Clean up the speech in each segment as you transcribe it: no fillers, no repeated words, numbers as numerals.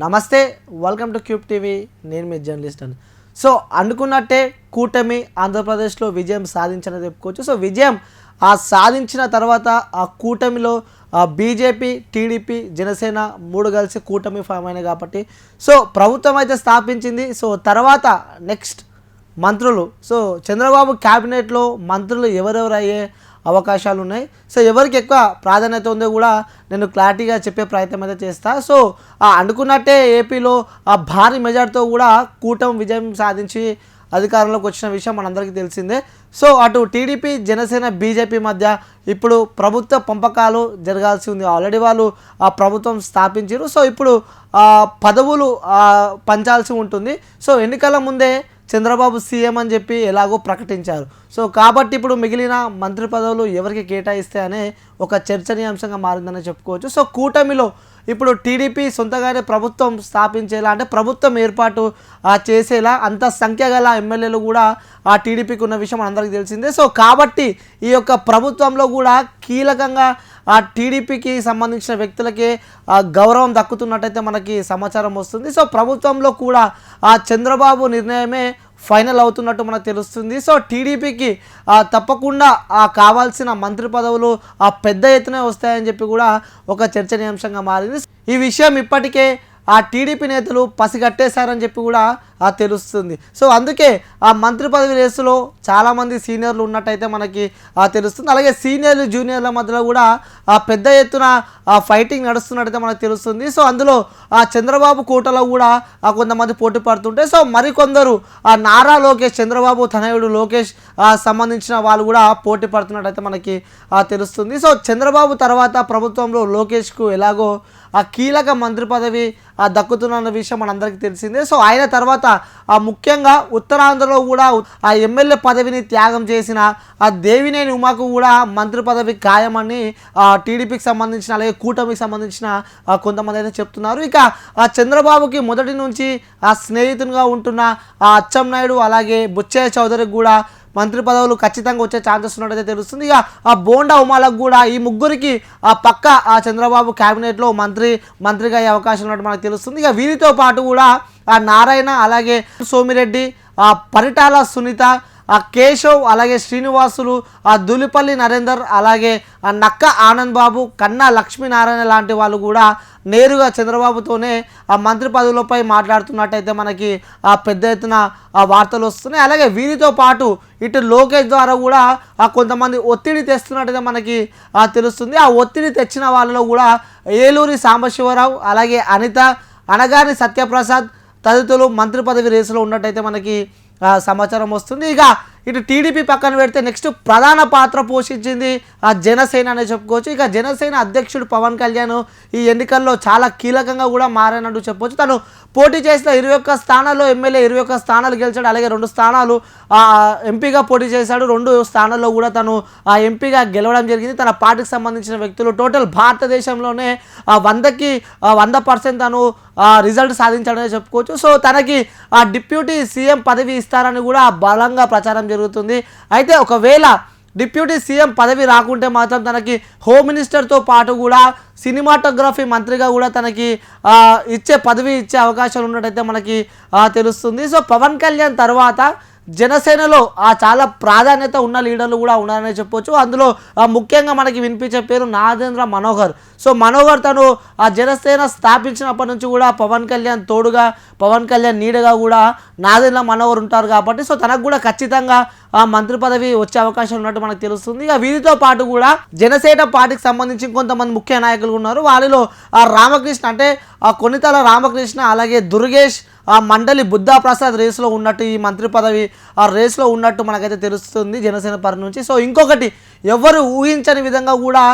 నమస్తే, welcome to cube TV. నేను మీ journalist అని. సో అనుకున్నట్టే కూటమి ఆంధ్రప్రదేశ్లో విజయం సాధించని చెప్పుకోవచ్చు. సో విజయం సాధించిన తర్వాత ఆ కూటమిలో బీజేపీ, టీడీపీ, జనసేన మూడు కలిసి కూటమి ఫామ్ అయినాయి కాబట్టి సో ప్రభుత్వం అయితే స్థాపించింది. సో తర్వాత నెక్స్ట్ మంత్రులు, సో చంద్రబాబు క్యాబినెట్లో మంత్రులు ఎవరెవరు అయ్యే అవకాశాలు ఉన్నాయి, సో ఎవరికి ఎక్కువ ప్రాధాన్యత ఉందో కూడా నేను క్లారిటీగా చెప్పే ప్రయత్నం అయితే చేస్తా. సో అనుకున్నట్టే ఏపీలో భారీ మెజార్టీతో కూడా కూటమి విజయం సాధించి అధికారంలోకి వచ్చిన విషయం మనందరికీ తెలిసిందే. సో అటు టీడీపీ, జనసేన, బీజేపీ మధ్య ఇప్పుడు ప్రభుత్వ పంపకాలు జరగాల్సి ఉంది. ఆల్రెడీ వాళ్ళు ప్రభుత్వం స్థాపించారు. సో ఇప్పుడు పదవులు పంచాల్సి ఉంటుంది. సో ఎన్నికల ముందే చంద్రబాబు సీఎం అని చెప్పి ఎలాగో ప్రకటించారు. సో కాబట్టి ఇప్పుడు మిగిలిన మంత్రి పదవులు ఎవరికి కేటాయిస్తే అనే ఒక చర్చనీయాంశంగా మారిందని చెప్పుకోవచ్చు. సో కూటమిలో ఇప్పుడు టీడీపీ సొంతగానే ప్రభుత్వం స్థాపించేలా, అంటే ప్రభుత్వం ఏర్పాటు చేసేలా అంత సంఖ్య గల ఎమ్మెల్యేలు కూడా ఆ టీడీపీకి ఉన్న విషయం అందరికీ తెలిసిందే. సో కాబట్టి ఈ యొక్క ప్రభుత్వంలో కూడా కీలకంగా ఆ టీడీపీకి సంబంధించిన వ్యక్తులకే గౌరవం దక్కుతున్నట్టయితే మనకి సమాచారం వస్తుంది. సో ప్రభుత్వంలో కూడా ఆ చంద్రబాబు నిర్ణయమే ఫైనల్ అవుతున్నట్టు మనకు తెలుస్తుంది. సో టీడీపీకి తప్పకుండా కావాల్సిన మంత్రి పదవులు పెద్ద ఎత్తున వస్తాయని చెప్పి కూడా ఒక చర్చనీయాంశంగా మారింది. ఈ విషయం ఇప్పటికే ఆ టీడీపీ నేతలు పసిగట్టేశారని చెప్పి కూడా తెలుస్తుంది. సో అందుకే ఆ మంత్రి పదవి రేసులో చాలామంది సీనియర్లు ఉన్నట్టయితే మనకి తెలుస్తుంది. అలాగే సీనియర్లు, జూనియర్ల మధ్యలో కూడా పెద్ద ఎత్తున ఫైటింగ్ నడుస్తున్నట్టయితే మనకు తెలుస్తుంది. సో అందులో చంద్రబాబు కోటలో కూడా కొంతమంది పోటీ పడుతుంటే, సో మరికొందరు నారా లోకేష్, చంద్రబాబు తనయుడు లోకేష్ సంబంధించిన వాళ్ళు కూడా పోటీ పడుతున్నట్టయితే మనకి తెలుస్తుంది. సో చంద్రబాబు తర్వాత ప్రభుత్వంలో లోకేష్కు ఎలాగో కీలక మంత్రి పదవి దక్కుతున్న విషయం మనందరికీ తెలిసిందే. సో ఆయన తర్వాత ముఖ్యంగా ఉత్తరాంధ్రలో కూడా ఆ ఎమ్మెల్యే పదవిని త్యాగం చేసిన దేవినేని ఉమాకు కూడా మంత్రి పదవి ఖాయమని టీడీపీకి సంబంధించిన, అలాగే కూటమికి సంబంధించిన కొంతమంది అయితే చెప్తున్నారు. ఇక చంద్రబాబుకి మొదటి నుంచి స్నేహితునిగా ఉంటున్న అచ్చెన్నాయుడు, అలాగే బుచ్చయ్య చౌదరికి కూడా మంత్రి పదవులు ఖచ్చితంగా వచ్చే ఛాన్సెస్ ఉన్నట్టయితే తెలుస్తుంది. ఇక బోండా ఉమాలకు కూడా ఈ ముగ్గురికి పక్క చంద్రబాబు క్యాబినెట్లో మంత్రిగా అయ్యే అవకాశం ఉన్నట్టు మనకు తెలుస్తుంది. ఇక వీరితో పాటు కూడా నారాయణ, అలాగే సోమిరెడ్డి, పరిటాల సునీత, కేశవ్, అలాగే శ్రీనివాసులు, దులిపల్లి నరేందర్, అలాగే నక్క ఆనంద్ బాబు, కన్నా లక్ష్మీనారాయణ లాంటి వాళ్ళు కూడా నేరుగా చంద్రబాబుతోనే మంత్రి పదవులపై మాట్లాడుతున్నట్టయితే మనకి పెద్ద ఎత్తున వార్తలు వస్తున్నాయి. అలాగే వీరితో పాటు ఇటు లోకేష్ ద్వారా కూడా కొంతమంది ఒత్తిడి తెస్తున్నట్టయితే మనకి తెలుస్తుంది. ఆ ఒత్తిడి తెచ్చిన వాళ్ళలో కూడా ఏలూరి సాంబశివరావు, అలాగే అనిత, అనగాని సత్యప్రసాద్ తదితరులు మంత్రి పదవి రేసులో ఉన్నట్టయితే మనకి సమాచారం వస్తుంది. ఇక ఇటు టీడీపీ పక్కన పెడితే నెక్స్ట్ ప్రధాన పాత్ర పోషించింది జనసేన అనే చెప్పుకోవచ్చు. ఇక జనసేన అధ్యక్షుడు పవన్ కళ్యాణ్ ఈ ఎన్నికల్లో చాలా కీలకంగా కూడా మారానట్టు చెప్పవచ్చు. తను పోటీ చేసిన 21 స్థానాల్లో ఎమ్మెల్యే 21 స్థానాలు గెలిచాడు. అలాగే 2 స్థానాలు ఎంపీగా పోటీ చేశాడు. 2 స్థానాల్లో కూడా తను ఎంపీగా గెలవడం జరిగింది. తన పార్టీకి సంబంధించిన వ్యక్తులు టోటల్ భారతదేశంలోనే 100కి 100% తను రిజల్ట్ సాధించాడని చెప్పుకోవచ్చు. సో తనకి డిప్యూటీ సీఎం పదవి ఇస్తారని కూడా బలంగా ప్రచారం జరుగుతుంది. అయితే ఒకవేళ డిప్యూటీ సీఎం పదవి రాకుంటే మాత్రం తనకి హోమ్ మినిస్టర్తో పాటు కూడా సినిమాటోగ్రఫీ మంత్రిగా కూడా తనకి పదవి ఇచ్చే అవకాశాలు ఉన్నట్టయితే మనకి తెలుస్తుంది. సో పవన్ కళ్యాణ్ తర్వాత జనసేనలో చాలా ప్రాధాన్యత ఉన్న లీడర్లు కూడా ఉన్నారని చెప్పొచ్చు. అందులో ముఖ్యంగా మనకి వినిపించే పేరు నాగేంద్ర మనోహర్. సో మనోహర్ తను జనసేన స్థాపించినప్పటి నుంచి కూడా పవన్ కళ్యాణ్ తోడుగా, పవన్ కళ్యాణ్ నీడగా కూడా నాగేంద్ర మనోహర్ ఉంటారు కాబట్టి సో తనకు కూడా ఖచ్చితంగా మంత్రి పదవి వచ్చే అవకాశం ఉన్నట్టు మనకు తెలుస్తుంది. ఇక వీరితో పాటు కూడా జనసేన పార్టీకి సంబంధించి కొంతమంది ముఖ్య నాయకులు ఉన్నారు. వాళ్ళలో రామకృష్ణ, అంటే కొన్నితల రామకృష్ణ, అలాగే దుర్గేష్, మండలి బుద్ధా ప్రసాద్ రేసులో ఉన్నట్టు, ఈ మంత్రి పదవి రేసులో ఉన్నట్టు మనకైతే తెలుస్తుంది జనసేన పరి నుంచి. సో ఇంకొకటి, ఎవరు ఊహించని విధంగా కూడా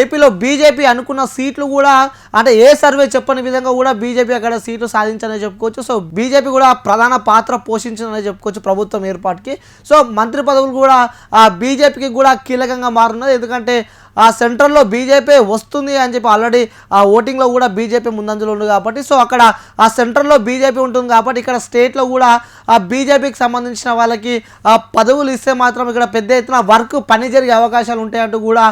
ఏపీలో బీజేపీ అనుకున్న సీట్లు కూడా, అంటే ఏ సర్వే చెప్పని విధంగా కూడా బీజేపీ అక్కడ సీట్లు సాధించాలని చెప్పుకోవచ్చు. సో బీజేపీ కూడా ప్రధాన పాత్ర పోషించిందని చెప్పుకోవచ్చు ప్రభుత్వం ఏర్పాటుకి. సో మంత్రి పదవులు కూడా బీజేపీకి కూడా కీలకంగా మారున్నది. ఎందుకంటే సెంట్రల్లో బీజేపీ వస్తుంది అని చెప్పి ఆల్రెడీ ఓటింగ్లో కూడా బీజేపీ ముందంజలో ఉంది కాబట్టి సో అక్కడ సెంట్రల్లో బీజేపీ ఉంటుంది కాబట్టి ఇక్కడ స్టేట్లో కూడా బీజేపీకి సంబంధించిన వాళ్ళకి పదవులు ఇస్తే మాత్రం ఇక్కడ పెద్ద ఎత్తున వర్క్ పని జరిగే అవకాశాలు ఉంటాయంటూ కూడా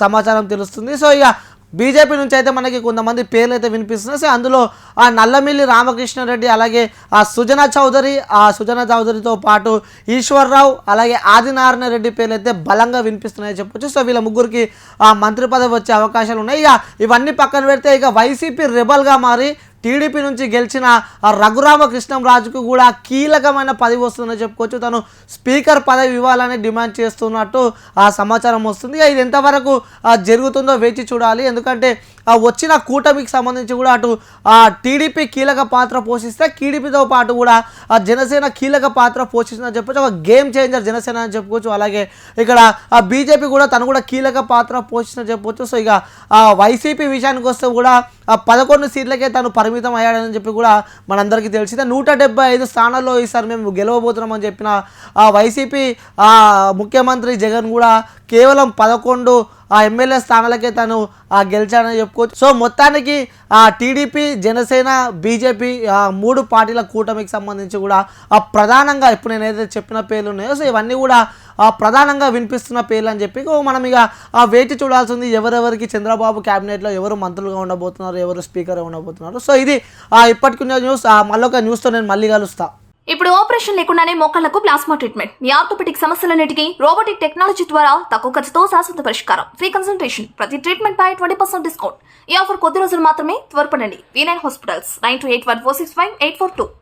సమాచారం తెలుస్తుంది. సో ఇక బీజేపీ నుంచి అయితే మనకి కొంతమంది పేర్లు అయితే వినిపిస్తున్నాయి. సో అందులో ఆ నల్లమిల్లి రామకృష్ణారెడ్డి, అలాగే ఆ సుజనా చౌదరితో పాటు ఈశ్వర్రావు, అలాగే ఆదినారాయణ రెడ్డి పేర్లు అయితే బలంగా వినిపిస్తున్నాయని చెప్పొచ్చు. సో వీళ్ళ ముగ్గురికి ఆ మంత్రి పదవి వచ్చే అవకాశాలు ఉన్నాయి. ఇక ఇవన్నీ పక్కన పెడితే ఇక వైసీపీ రెబల్గా మారి టీడీపీ నుంచి గెలిచిన రఘురామకృష్ణంరాజుకు కూడా కీలకమైన పదవి వస్తుందని చెప్పుకోవచ్చు. తను స్పీకర్ పదవి ఇవ్వాలని డిమాండ్ చేస్తున్నట్టు ఆ సమాచారం వస్తుంది. ఇది ఎంతవరకు జరుగుతుందో వేచి చూడాలి. ఎందుకంటే వచ్చిన కూటమికి సంబంధించి కూడా అటు టీడీపీ కీలక పాత్ర పోషిస్తే, టీడీపీతో పాటు కూడా జనసేన కీలక పాత్ర పోషిస్తుందని చెప్పొచ్చు. ఒక గేమ్ చేంజర్ జనసేన అని చెప్పుకోవచ్చు. అలాగే ఇక్కడ బీజేపీ కూడా తను కూడా కీలక పాత్ర పోషిస్తుందని చెప్పొచ్చు. సో ఇక వైసీపీ విషయానికి వస్తే కూడా 11 సీట్లకే తను పరిమితం అయ్యాడని చెప్పి కూడా మనందరికీ తెలిసిందే. 175 స్థానాల్లో ఈసారి మేము గెలవబోతున్నామని చెప్పిన వైసీపీ ముఖ్యమంత్రి జగన్ కూడా కేవలం 11 ఎమ్మెల్యే స్థానాలకే తను గెలిచాడని చెప్పుకోవచ్చు. సో మొత్తానికి టీడీపీ, జనసేన, బీజేపీ 3 పార్టీల కూటమికి సంబంధించి కూడా ప్రధానంగా ఇప్పుడు నేనైతే చెప్పిన పేర్లు ఉన్నాయో సో ఇవన్నీ కూడా ప్రధానంగా వినిపిస్తున్న పేర్లు అని చెప్పి మనం ఇక వేచి చూడాల్సింది. ఎవరెవరికి చంద్రబాబు క్యాబినెట్లో ఎవరు మంత్రులుగా ఉండబోతున్నారు, ఎవరు స్పీకర్గా ఉండబోతున్నారు. సో ఇది ఇప్పటికున్న న్యూస్. మళ్ళొక న్యూస్తో నేను మళ్ళీ కలుస్తా. ఇప్పుడు ఆపరేషన్ లేకుండానే మోకాళ్లకు ప్లాస్మా ట్రీట్మెంట్. మీ ఆర్థోపెడిక్ సమస్యలన్నిటికీ రోబోటిక్ టెక్నాలజీ ద్వారా తక్కువ ఖర్చుతో శాశ్వత పరిష్కారం. Free consultation. ప్రతి ట్రీట్మెంట్ పై 20% డిస్కౌంట్. ఈ ఆఫర్ కొద్ది రోజులు మాత్రమే. త్వరపడండి. V9 hospitals 9281465842.